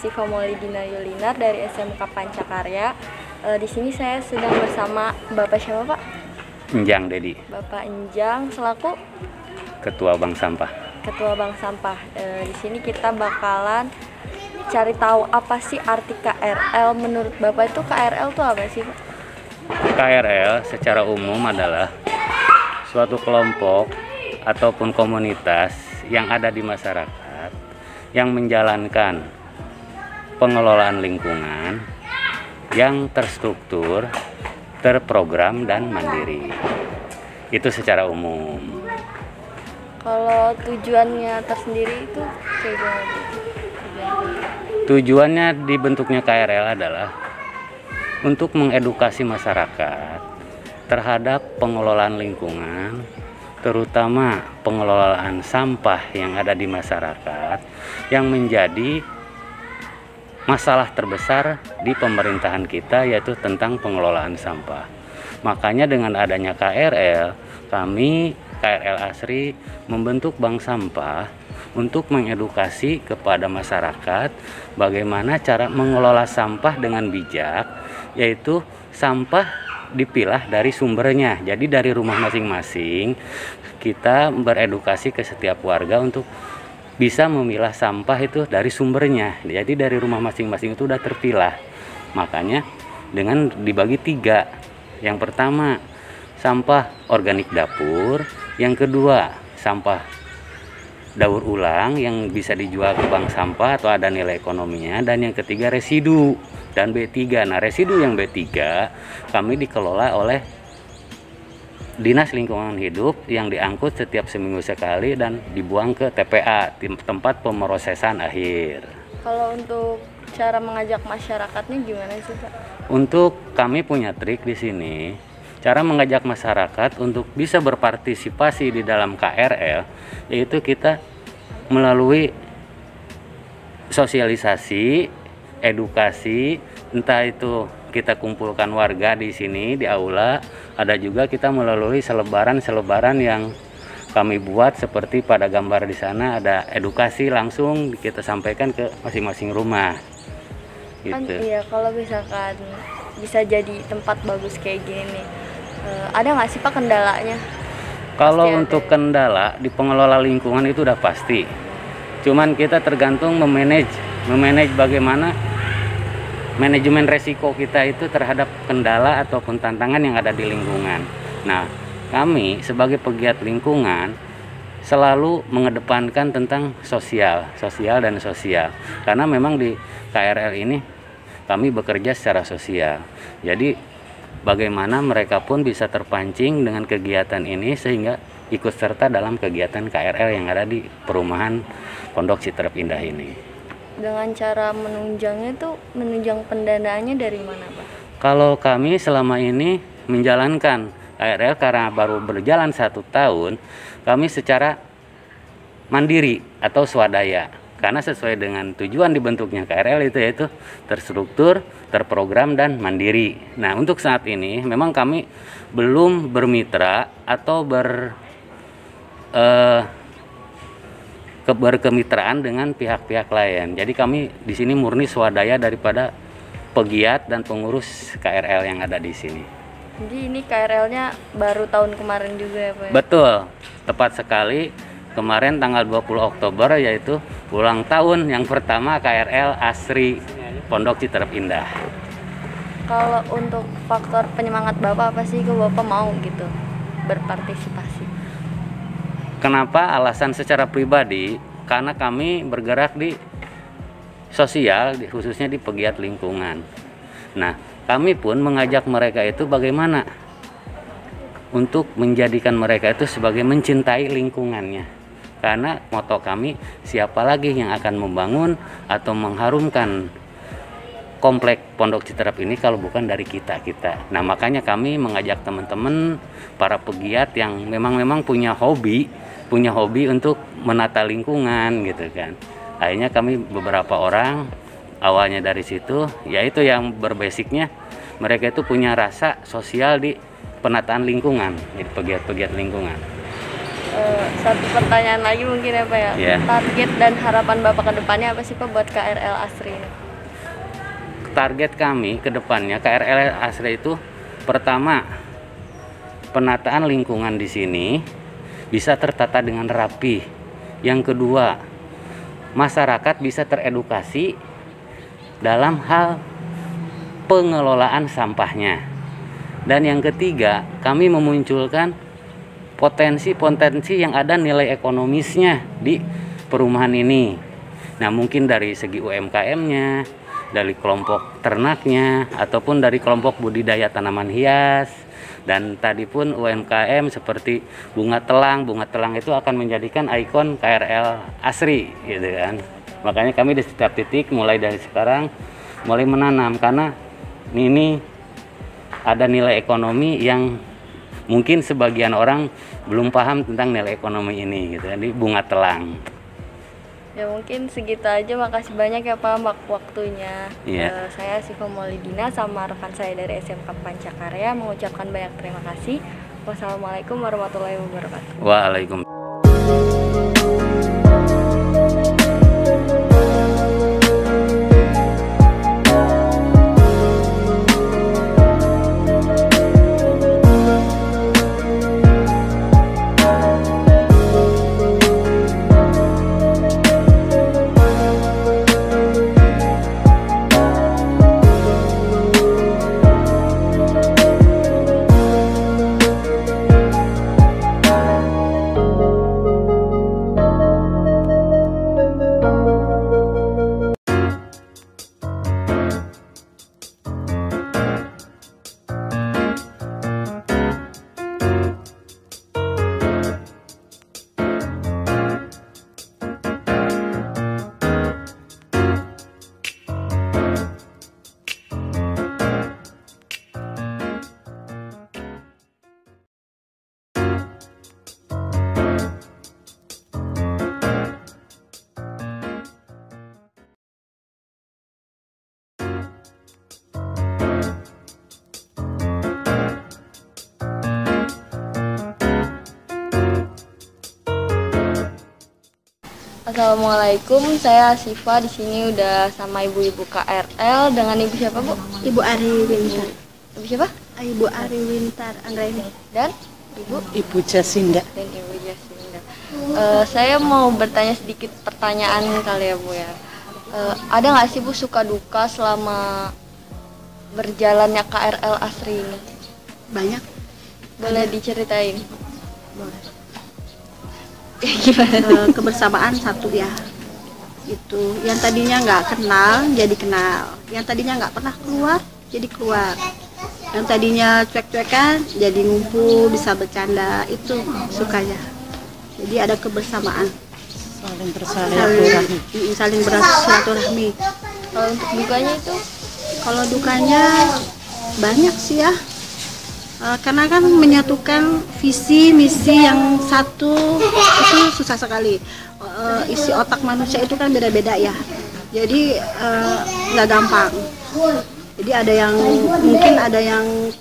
Siva Maulidina Yulinar dari SMK Pancakarya. Di sini saya sedang bersama Bapak siapa, Pak? Enjang Dedi, Bapak Enjang selaku Ketua Bank Sampah. Ketua Bank Sampah. Di sini kita bakalan cari tahu apa sih arti KRL. Menurut Bapak itu KRL itu apa sih, Pak? KRL secara umum adalah suatu kelompok ataupun komunitas yang ada di masyarakat yang menjalankan pengelolaan lingkungan yang terstruktur, terprogram, dan mandiri. Itu secara umum. Kalau tujuannya tersendiri itu kayak gimana? Tujuannya dibentuknya KRL adalah untuk mengedukasi masyarakat terhadap pengelolaan lingkungan, terutama pengelolaan sampah yang ada di masyarakat yang menjadi masalah terbesar di pemerintahan kita, yaitu tentang pengelolaan sampah. Makanya dengan adanya KRL, kami KRL ASRI membentuk bank sampah untuk mengedukasi kepada masyarakat bagaimana cara mengelola sampah dengan bijak, yaitu sampah dipilah dari sumbernya. Jadi dari rumah masing-masing kita beredukasi ke setiap warga untuk bisa memilah sampah itu dari sumbernya. Jadi dari rumah masing-masing itu sudah terpilah. Makanya dengan dibagi 3. Yang pertama sampah organik dapur, yang kedua sampah daur ulang yang bisa dijual ke bank sampah atau ada nilai ekonominya, dan yang ketiga residu dan B3. Nah, residu yang B3 kami dikelola oleh Dinas Lingkungan Hidup yang diangkut setiap seminggu sekali dan dibuang ke TPA, tempat pemrosesan akhir. Kalau untuk cara mengajak masyarakatnya gimana sih, Pak? Untuk kami punya trik di sini. Cara mengajak masyarakat untuk bisa berpartisipasi di dalam KRL, yaitu kita melalui sosialisasi, edukasi, entah itu kita kumpulkan warga di sini di aula, ada juga kita melalui selebaran yang kami buat seperti pada gambar di sana, ada edukasi langsung kita sampaikan ke masing-masing rumah. Gitu. Kan iya, kalau misalkan bisa jadi tempat bagus kayak gini nih, ada nggak sih, Pak, kendalanya? Kalau Pasti untuk ada. kendala di pengelola lingkungan itu udah pasti. Cuman kita tergantung memanage bagaimana manajemen resiko kita itu terhadap kendala ataupun tantangan yang ada di lingkungan. Nah, kami sebagai pegiat lingkungan selalu mengedepankan tentang sosial dan sosial. Karena memang di KRL ini kami bekerja secara sosial. Jadi bagaimana mereka pun bisa terpancing dengan kegiatan ini sehingga ikut serta dalam kegiatan KRL yang ada di perumahan Pondok Citerep Indah ini. Dengan cara menunjangnya tuh, menunjang pendanaannya dari mana, Pak? Kalau kami selama ini menjalankan KRL karena baru berjalan 1 tahun, kami secara mandiri atau swadaya. Karena sesuai dengan tujuan dibentuknya KRL itu, yaitu terstruktur, terprogram, dan mandiri. Nah, untuk saat ini memang kami belum bermitra atau berkemitraan dengan pihak-pihak lain. Jadi kami di sini murni swadaya daripada pegiat dan pengurus KRL yang ada di sini. Jadi ini KRL-nya baru tahun kemarin juga ya, Pak? Betul, tepat sekali. Kemarin tanggal 20 Oktober yaitu ulang tahun yang pertama KRL ASRI Pondok Citerep Indah. Kalau untuk faktor penyemangat Bapak apa sih, ke Bapak mau gitu berpartisipasi? Kenapa? Alasan secara pribadi, karena kami bergerak di sosial, khususnya di pegiat lingkungan. Nah, kami pun mengajak mereka itu bagaimana untuk menjadikan mereka itu sebagai mencintai lingkungannya. Karena moto kami, siapa lagi yang akan membangun atau mengharumkan komplek Pondok Citerep ini kalau bukan dari kita. Nah, makanya kami mengajak teman-teman para pegiat yang memang punya hobi untuk menata lingkungan gitu kan. Akhirnya kami beberapa orang awalnya dari situ, yaitu yang berbasicnya mereka itu punya rasa sosial di penataan lingkungan, jadi pegiat-pegiat lingkungan. Satu pertanyaan lagi mungkin ya Pak ya. Ya. Target dan harapan Bapak ke depannya apa sih Pak buat KRL Asri ini? Target kami ke depannya KRL Asri itu pertama, penataan lingkungan di sini bisa tertata dengan rapi. Yang kedua, masyarakat bisa teredukasi dalam hal pengelolaan sampahnya. Dan yang ketiga, kami memunculkan potensi-potensi yang ada nilai ekonomisnya di perumahan ini. Nah, mungkin dari segi UMKM-nya, dari kelompok ternaknya, ataupun dari kelompok budidaya tanaman hias. Dan tadi pun UMKM seperti bunga telang. Bunga telang itu akan menjadikan ikon KRL Asri, gitu kan. Makanya kami di setiap titik mulai dari sekarang mulai menanam, karena ini ada nilai ekonomi yang mungkin sebagian orang belum paham tentang nilai ekonomi ini, gitu. Jadi bunga telang. Ya mungkin segitu aja, makasih banyak ya Pak waktunya. Iya. Saya Siva Maulidina sama rekan saya dari SMK Pancakarya mengucapkan banyak terima kasih. Wassalamualaikum warahmatullahi wabarakatuh. Waalaikumsalam. Assalamualaikum, saya Siva. Di sini udah sama ibu-ibu KRL dengan ibu siapa Bu? Ibu Ari Wintar. Ibu siapa? Ibu Ari Wintar Anggraini. Dan ibu? Ibu Jasinda. Dan ibu Jasinda. Saya mau bertanya sedikit pertanyaan kali ya Bu ya. Ada nggak sih Bu suka duka selama berjalannya KRL Asri ini? Banyak. Boleh diceritain? Boleh. Gimana? Kebersamaan satu ya. Itu yang tadinya nggak kenal jadi kenal. Yang tadinya nggak pernah keluar jadi keluar. Yang tadinya cuek-cuekan jadi ngumpul, bisa bercanda. Itu sukanya. Jadi ada kebersamaan. Saling bersilaturahmi. Saling bersilaturahmi. Kalau untuk dukanya itu? Kalau dukanya banyak sih ya. Karena kan menyatukan visi misi yang satu itu susah sekali. Isi otak manusia itu kan beda-beda ya, jadi nggak gampang. Jadi ada yang mungkin ada yang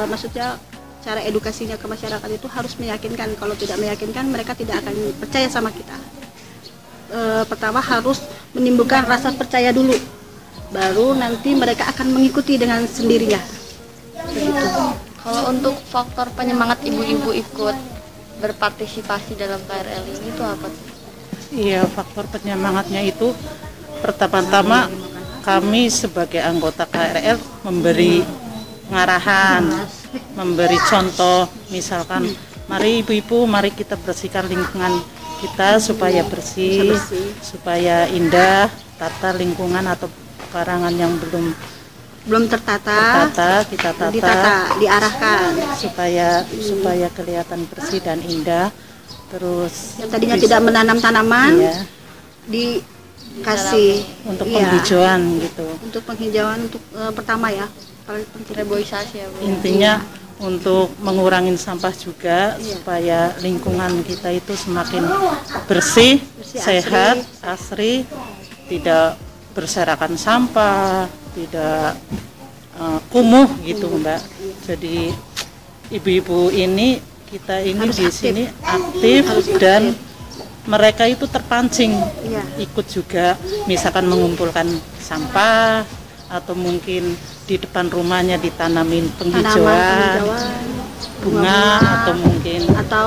maksudnya cara edukasinya ke masyarakat itu harus meyakinkan. Kalau tidak meyakinkan, mereka tidak akan percaya sama kita. Pertama harus menimbulkan rasa percaya dulu, baru nanti mereka akan mengikuti dengan sendirinya. Begitu. Kalau untuk faktor penyemangat ibu-ibu ikut berpartisipasi dalam KRL ini itu apa? Iya, faktor penyemangatnya itu pertama-tama kami sebagai anggota KRL memberi pengarahan, memberi contoh, misalkan mari ibu-ibu, mari kita bersihkan lingkungan kita supaya bersih, supaya indah, tata lingkungan atau pekarangan yang belum tertata, kita tata, diarahkan supaya kelihatan bersih dan indah. Terus yang tadinya tidak menanam tanaman, iya, dikasih untuk penghijauan gitu. Untuk penghijauan untuk pertama ya, paling penting. Reboisasi ya Bu. Intinya untuk mengurangi sampah juga, supaya lingkungan kita itu semakin bersih, sehat, asri, tidak berserakan sampah, tidak kumuh gitu Mbak. Jadi ibu-ibu ini kita ini Harus di aktif. sini aktif dan mereka itu terpancing Iya. ikut juga, misalkan mengumpulkan sampah atau mungkin di depan rumahnya ditanamin penghijauan, bunga atau mungkin atau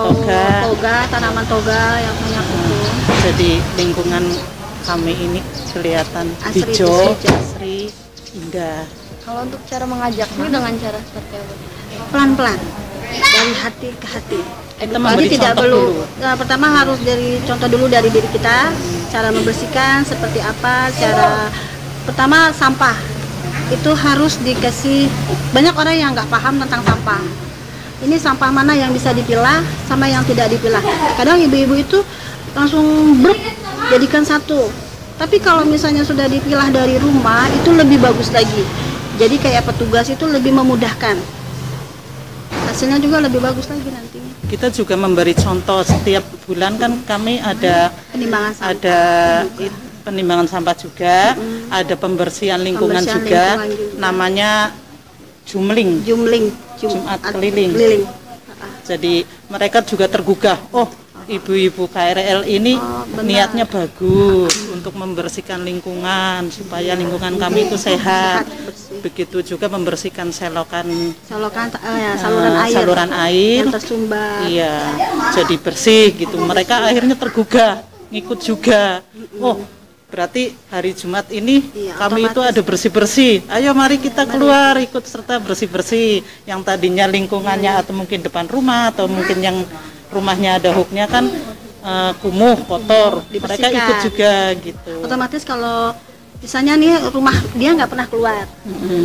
tanaman toga yang banyak itu. Jadi lingkungan kami ini kelihatan Asri, hijau, hijau. asri, indah. Kalau untuk cara mengajaknya dengan cara seperti apa? Pelan-pelan dari hati ke hati. Kita Jadi memberi tidak contoh perlu. dulu. Nah, pertama harus dari contoh dulu dari diri kita, cara membersihkan seperti apa, cara pertama sampah itu harus dikasih. Banyak orang yang nggak paham tentang sampah. Ini sampah mana yang bisa dipilah sama yang tidak dipilah. Kadang ibu-ibu itu langsung bruk jadikan satu. Tapi kalau misalnya sudah dipilah dari rumah itu lebih bagus lagi. Jadi kayak petugas itu lebih memudahkan. Hasilnya juga lebih bagus lagi nantinya. Kita juga memberi contoh setiap bulan kan kami ada Penimbangan sampah. penimbangan sampah juga, ada pembersihan lingkungan Pembersihan juga, lingkungan juga. namanya jumling. Jumat keliling. Jadi mereka juga tergugah, oh ibu-ibu KRL ini benar. niatnya bagus untuk membersihkan lingkungan supaya lingkungan kami itu sehat. bersih. Begitu juga membersihkan selokan Saluran air air. yang tersumbat. Iya, jadi bersih gitu. Mereka akhirnya tergugah, ngikut juga. Oh, berarti hari Jumat ini Iya, kami itu otomatis. ada bersih-bersih. Ayo mari kita keluar ikut serta bersih-bersih. Yang tadinya lingkungannya atau mungkin depan rumah atau mungkin yang rumahnya ada hooknya kan kumuh, kotor. Mereka Dibersihkan. ikut juga gitu. Otomatis kalau misalnya nih rumah dia nggak pernah keluar,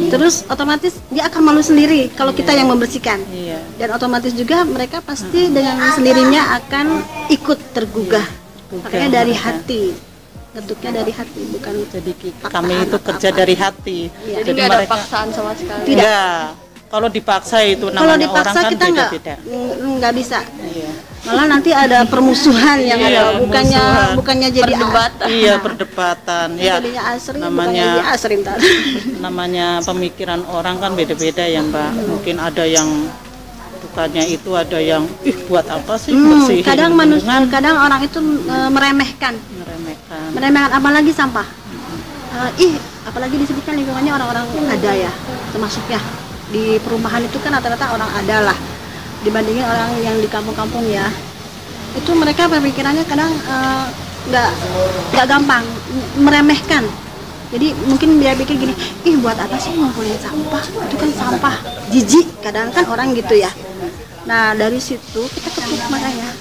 terus otomatis dia akan malu sendiri kalau kita yang membersihkan. Iya. Dan otomatis juga mereka pasti dengan sendirinya akan ikut tergugah. Makanya dari hati, bentuknya dari hati, bukan Jadi paksaan kami itu atau kerja apa. dari hati. Iya. Jadi nggak ada paksaan sama sekali. Tidak. Enggak. Kalau dipaksa itu Kalau namanya orang dipaksa kan kita beda-beda. nggak bisa. Iya. Malah nanti ada permusuhan yang Iya, ada, musuhan. bukannya jadi Perdebatan. Iya, perdebatan. Ya, Tadinya asri, bukannya namanya jadi asri ntar. namanya pemikiran orang kan beda-beda ya, Mbak. Mungkin ada yang bukannya itu, ada yang buat apa sih bersihin kadang lingkungan, kadang orang itu meremehkan meremehkan. apalagi sampah. Apalagi di sini kan lingkungannya orang-orang ada ya, termasuk ya di perumahan itu kan rata-rata orang ada lah dibandingin orang yang di kampung-kampung ya. Itu mereka pemikirannya kadang nggak gampang, meremehkan. Jadi mungkin dia pikir gini, buat apa sih ngumpulin sampah? Itu kan sampah, jijik kadang kan orang gitu ya. Nah dari situ kita ketuk makanya.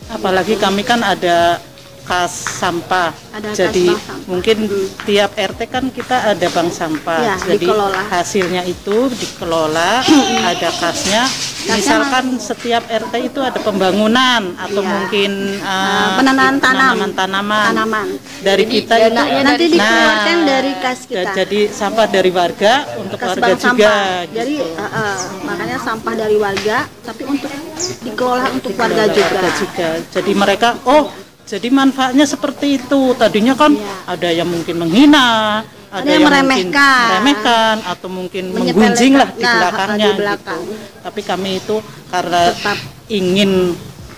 Apalagi kami kan ada kas sampah. Ada kas Jadi bank sampah. mungkin tiap RT kan kita ada bank sampah. Ya, Jadi dikelola. hasilnya itu dikelola, ada kasnya. Misalkan setiap RT itu ada pembangunan atau Iya. mungkin Penanaman tanaman. Dari Jadi kita itu dananya Nanti dari- dikeluarkan dari kas kita. Jadi sampah dari warga untuk Kas warga bank juga. sampah. Gitu. Jadi makanya sampah dari warga, tapi untuk dikelola untuk warga juga. Jadi mereka, jadi manfaatnya seperti itu. Tadinya kan ada yang mungkin menghina, ada yang mungkin meremehkan. meremehkan atau mungkin Menyepelekan. menggunjing lah di Nah, belakangnya di belakang. gitu. Tapi kami itu karena Tetap ingin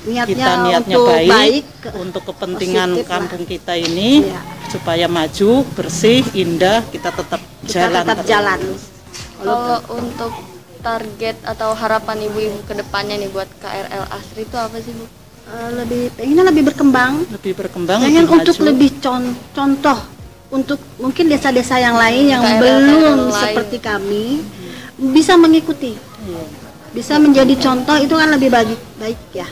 niatnya niatnya untuk baik, baik, untuk kepentingan positif lah. kampung kita ini Iya. supaya maju, bersih, indah, kita tetap kita jalan. tetap terus. jalan. Kalau untuk target atau harapan ibu-ibu ke depannya nih buat KRL Asri itu apa sih, Bu? Pengennya lebih berkembang. Lebih berkembang, Pengen lebih untuk maju. lebih contoh untuk mungkin desa-desa yang lain yang KRL belum lain. seperti kami bisa mengikuti, Iya. bisa menjadi contoh, itu kan lebih baik ya.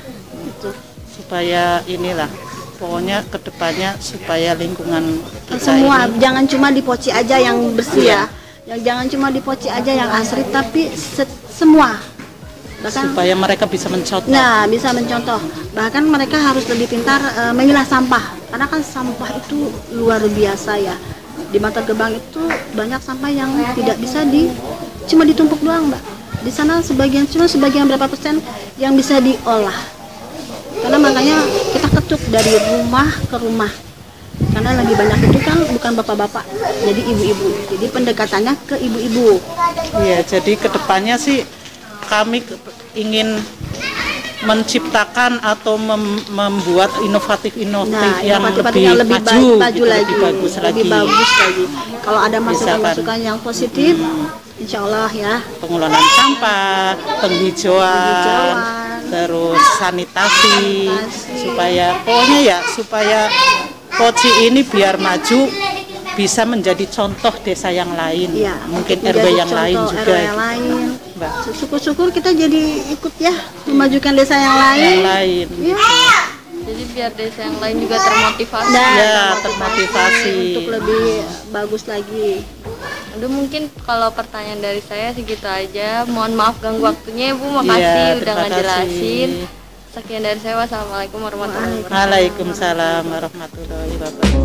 Itu. Supaya inilah pokoknya kedepannya supaya lingkungan kita Semua ini jangan cuma di Poci aja yang bersih ya, yang jangan cuma di Poci aja yang asri, tapi semua bahkan supaya mereka bisa mencontoh. bisa mencontoh. Bahkan mereka harus lebih pintar memilah sampah, karena kan sampah itu luar biasa ya. Di Bantar Gebang itu banyak sampah yang tidak bisa cuma ditumpuk doang, Mbak. Di sana cuma sebagian berapa persen yang bisa diolah. Karena makanya kita ketuk dari rumah ke rumah. Karena lagi banyak itu kan bukan bapak-bapak, jadi ibu-ibu. Jadi pendekatannya ke ibu-ibu. Iya, jadi kedepannya sih kami ingin menciptakan atau membuat inovatif yang inovatif lebih maju, maju gitu, lagi, lebih bagus lagi. Kalau ada masukan-masukan yang positif, insya Allah ya. Pengelolaan sampah, penghijauan, terus sanitasi, supaya pokoknya ya supaya Poci ini biar maju bisa menjadi contoh desa yang lain, ya, mungkin RW yang lain juga. RW yang lain. Syukur-syukur kita jadi ikut ya memajukan desa yang lain. Ya. Jadi biar desa yang lain juga termotivasi. Termotivasi untuk lebih bagus lagi. Udah, mungkin kalau pertanyaan dari saya segitu aja. Mohon maaf ganggu waktunya Ibu, makasih udah ngejelasin. Sekian dari saya, wassalamualaikum warahmatullahi wabarakatuh. Waalaikumsalam warahmatullahi wabarakatuh.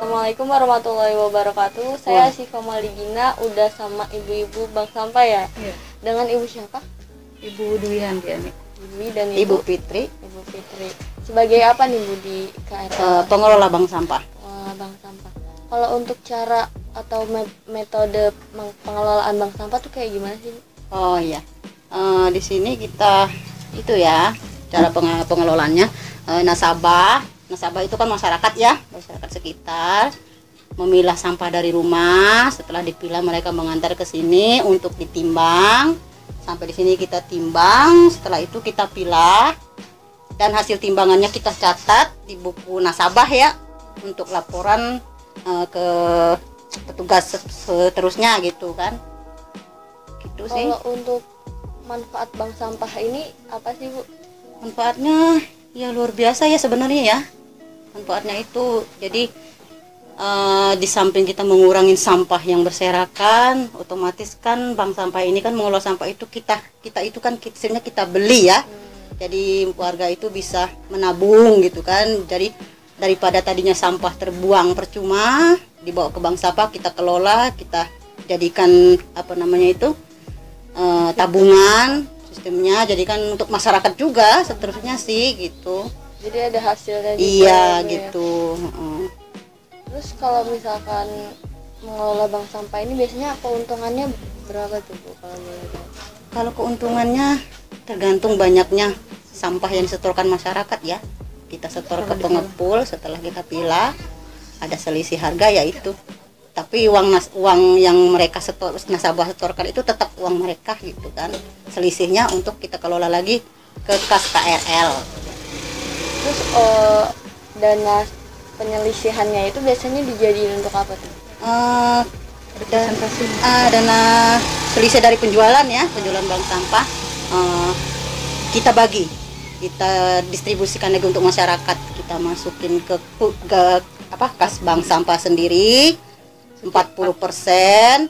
Assalamualaikum warahmatullahi wabarakatuh. Saya Siva Maligina, udah sama ibu-ibu bank sampah ya. Dengan ibu siapa? Ibu Dwi Handiani. Dwi dan Ibu Fitri. Ibu Fitri. Sebagai apa nih Bu di KRL? Pengelola bank sampah. Pengelola bank sampah. Kalau untuk cara atau metode pengelolaan bank sampah tuh kayak gimana sih? Oh iya. Di sini kita itu ya cara pengelolaannya. Nasabah itu kan masyarakat ya, masyarakat sekitar memilah sampah dari rumah. Setelah dipilah mereka mengantar ke sini untuk ditimbang. Sampai di sini kita timbang, setelah itu kita pilah dan hasil timbangannya kita catat di buku nasabah ya untuk laporan ke petugas seterusnya gitu kan. Gitu sih. Kalau untuk manfaat bank sampah ini apa sih Bu? Manfaatnya ya luar biasa ya sebenarnya ya. Manfaatnya itu jadi di samping kita mengurangi sampah yang berserakan, otomatis kan bank sampah ini kan mengelola sampah itu kita itu kan sebenarnya kita beli ya. Jadi warga itu bisa menabung gitu kan. Jadi daripada tadinya sampah terbuang percuma dibawa ke bank sampah, kita kelola, kita jadikan apa namanya itu tabungan sistemnya, jadikan untuk masyarakat juga seterusnya sih gitu. Jadi ada hasilnya juga. Iya ya, gitu. Terus kalau misalkan mengelola bank sampah ini biasanya keuntungannya berapa tuh Bu kalau boleh tahu? Kalau keuntungannya tergantung banyaknya sampah yang disetorkan masyarakat ya. Kita setor ke pengepul, setelah kita pilah ada selisih harga yaitu. Tapi uang yang mereka nasabah setorkan itu tetap uang mereka gitu kan. Selisihnya untuk kita kelola lagi ke kas KRL. Terus dana penyelisihannya itu biasanya dijadiin untuk apa tuh? Dana selisih dari penjualan ya, penjualan bank sampah kita bagi, kita distribusikan lagi untuk masyarakat. Kita masukin ke kas bank sampah sendiri 40%,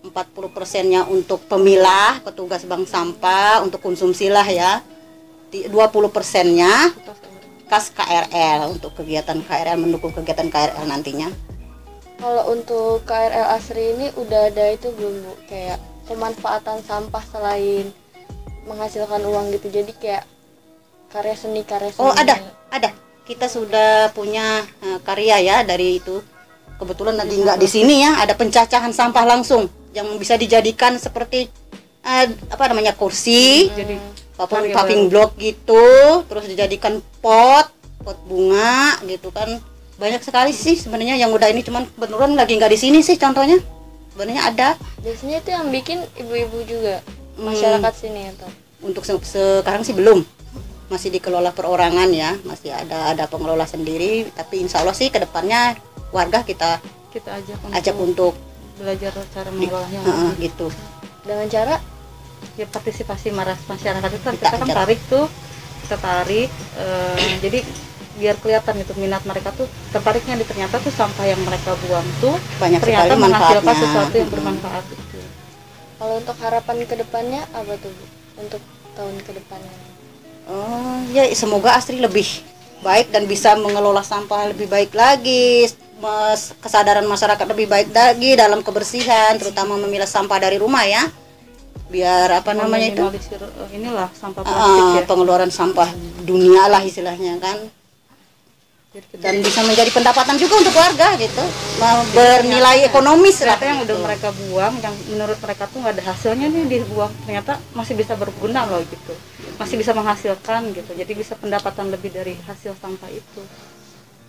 40%-nya untuk pemilah petugas bank sampah untuk konsumsi lah ya. 20%-nya kas KRL untuk kegiatan KRL, mendukung kegiatan KRL nantinya. Kalau untuk KRL Asri ini udah ada itu belum Bu? Kayak pemanfaatan sampah selain menghasilkan uang gitu, jadi kayak karya seni. Oh ada. Kita sudah punya karya ya dari itu. Kebetulan nanti nggak di sini ya, ada pencacahan sampah langsung yang bisa dijadikan seperti kursi. Paving block gitu, terus dijadikan pot bunga gitu kan. Banyak sekali sih sebenarnya yang udah ini, cuman beneran lagi nggak di sini sih contohnya. Sebenarnya ada. Biasanya itu yang bikin ibu-ibu juga masyarakat sini atau? Untuk sekarang sih belum, masih dikelola perorangan ya, masih ada pengelola sendiri. Tapi insya Allah sih kedepannya warga kita ajak untuk belajar cara mengelolanya. Gitu. Dengan cara Ya partisipasi masyarakat itu kita kan tarik tuh, jadi biar kelihatan gitu minat mereka tuh tertariknya ternyata tuh sampah yang mereka buang tuh banyak ternyata sekali menghasilkan manfaatnya. sesuatu yang bermanfaat itu. kalau untuk harapan kedepannya apa tuh Bu? Untuk tahun kedepannya? Oh ya, semoga Asri lebih baik dan bisa mengelola sampah lebih baik lagi, kesadaran masyarakat lebih baik lagi dalam kebersihan, terutama memilah sampah dari rumah ya, biar apa namanya itu Inilah sampah plastik ya. pengeluaran sampah dunia lah istilahnya kan, dan bisa menjadi pendapatan juga untuk warga gitu, bernilai ekonomis lah Ternyata yang gitu. udah mereka buang, yang menurut mereka tuh nggak ada hasilnya nih dibuang, ternyata masih bisa berguna loh gitu, masih bisa menghasilkan gitu, jadi bisa pendapatan lebih dari hasil sampah itu.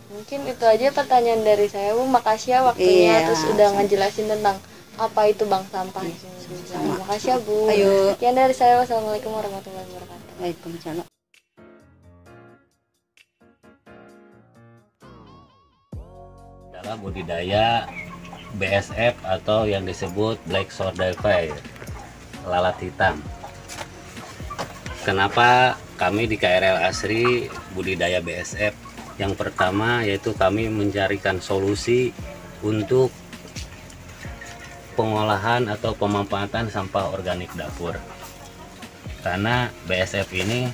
Mungkin itu aja pertanyaan dari saya Bu, makasih ya waktunya, Iya. terus udah ngejelasin tentang apa itu bank sampah di sini. Makasih ya Bu. Ayo. Sekian dari saya, wassalamualaikum warahmatullahi wabarakatuh. Waalaikumsalam. Adalah budidaya BSF atau yang disebut Black Swordtail Fly, lalat hitam. Kenapa kami di KRL Asri budidaya BSF? Yang pertama yaitu kami mencarikan solusi untuk pengolahan atau pemanfaatan sampah organik dapur. Karena BSF ini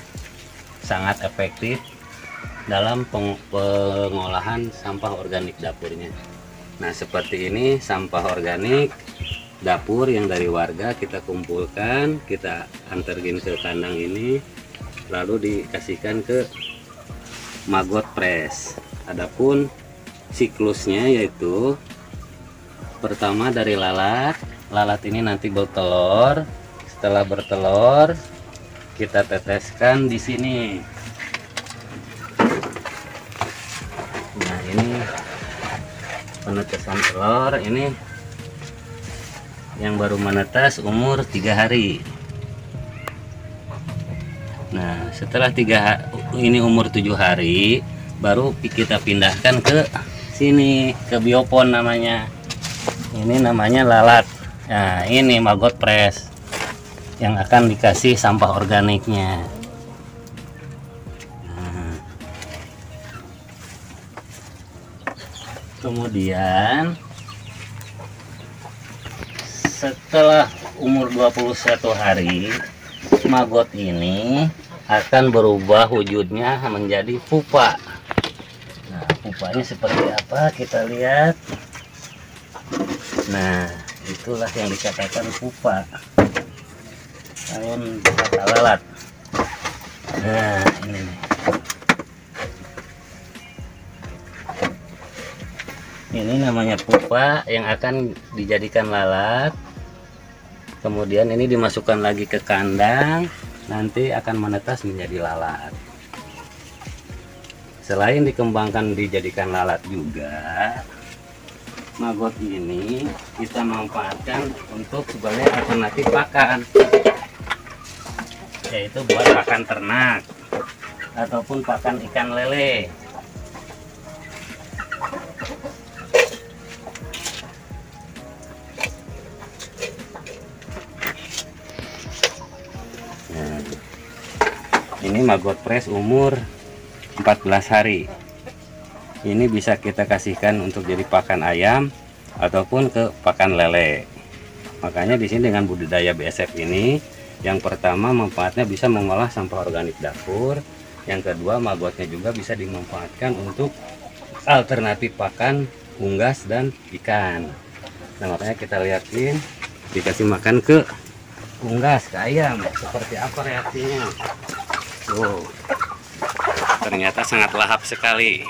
sangat efektif dalam pengolahan sampah organik dapurnya. Nah, seperti ini sampah organik dapur yang dari warga kita kumpulkan, kita anterin ke kandang ini, lalu dikasihkan ke maggot press. Adapun siklusnya yaitu pertama dari lalat. Lalat ini nanti bertelur. Setelah bertelur, kita teteskan di sini. Nah, ini penetesan telur, ini yang baru menetas umur 3 hari. Nah, setelah ini umur 7 hari, baru kita pindahkan ke sini, ke biopon namanya. Ini namanya lalat. Nah, ini maggot press yang akan dikasih sampah organiknya. Nah, kemudian setelah umur 21 hari, maggot ini akan berubah wujudnya menjadi pupa. Nah, pupanya seperti apa kita lihat. Nah, itulah yang dikatakan pupa. Daun kata lalat. Nah, ini nih. Ini namanya pupa yang akan dijadikan lalat. Kemudian ini dimasukkan lagi ke kandang, nanti akan menetas menjadi lalat. Selain dikembangkan dijadikan lalat juga, maggot ini kita manfaatkan untuk sebagai alternatif pakan, yaitu buat pakan ternak ataupun pakan ikan lele. Nah, ini maggot press umur 14 hari. Ini bisa kita kasihkan untuk jadi pakan ayam ataupun ke pakan lele. Makanya di sini dengan budidaya BSF ini, yang pertama manfaatnya bisa mengolah sampah organik dapur, yang kedua maggotnya juga bisa dimanfaatkan untuk alternatif pakan unggas dan ikan. Nah, makanya kita lihatin dikasih makan ke unggas, ke ayam, seperti apa reaksinya. Tuh, ternyata sangat lahap sekali.